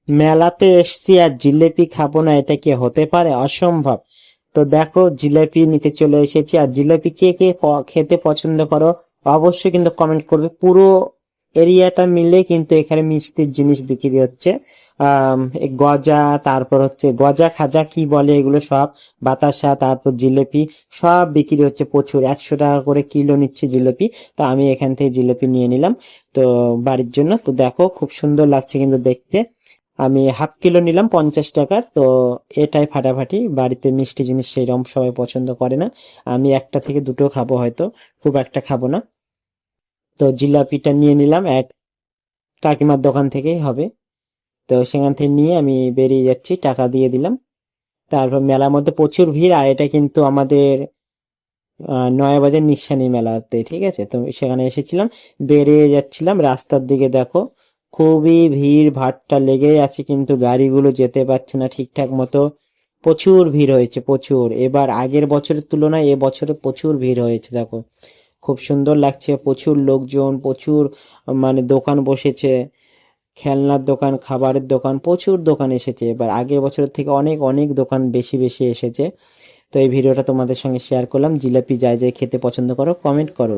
মেলাতে এসছি আর জিলেপি খাবো না, এটা কি হতে পারে? অসম্ভব। তো দেখো জিলেপি নিতে চলে এসেছি। আর জিলেপি কে কে খেতে পছন্দ করো অবশ্যই কিন্তু কমেন্ট করবে। পুরো এরিয়াটা মিলে কিন্তু এখানে মিষ্টির জিনিস বিক্রি হচ্ছে। এই গজা, তারপর হচ্ছে গজা খাজা কি বলে এগুলো সব, বাতাসা, তারপর জিলেপি সব বিক্রি হচ্ছে প্রচুর। 100 টাকা করে কিলো নিচ্ছে জিলেপি। তো আমি এখান থেকে জিলেপি নিয়ে নিলাম তো বাড়ির জন্য। তো দেখো খুব সুন্দর লাগছে কিন্তু দেখতে। আমি হাফ কিলো নিলাম 50 টাকার। তো এটাই ফাটাফাটি, বাড়িতে মিষ্টি জিনিস সেইরকম সবাই পছন্দ করে না। আমি একটা থেকে দুটো খাবো হয়তো, খুব একটা খাবো না। তো জিলাপিটা নিয়ে নিলাম এক কাকিমার দোকান থেকেই হবে। তো সেখান থেকে নিয়ে আমি বেরিয়ে যাচ্ছি, টাকা দিয়ে দিলাম। তারপর মেলার মধ্যে প্রচুর ভিড়। আর এটা কিন্তু আমাদের নয়াবাজার নিঃসানী মেলাতে, ঠিক আছে? তো সেখানে এসেছিলাম, বেরিয়ে যাচ্ছিলাম রাস্তার দিকে দেখো খুবই ভিড় ভাট্টা লেগেই আছে, কিন্তু গাড়িগুলো যেতে পারছে না ঠিকঠাক মতো। প্রচুর ভিড় হয়েছে প্রচুর। এবার আগের বছরের তুলনায় এ বছরে প্রচুর ভিড় হয়েছে দেখো। খুব সুন্দর লাগছে, প্রচুর লোকজন, প্রচুর মানে দোকান বসেছে, খেলনার দোকান, খাবারের দোকান, প্রচুর দোকান এসেছে। এবার আগের বছরের থেকে অনেক অনেক দোকান বেশি বেশি এসেছে। তো এই ভিডিওটা তোমাদের সঙ্গে শেয়ার করলাম। জিলাপি যাই যাই খেতে পছন্দ করো কমেন্ট করো।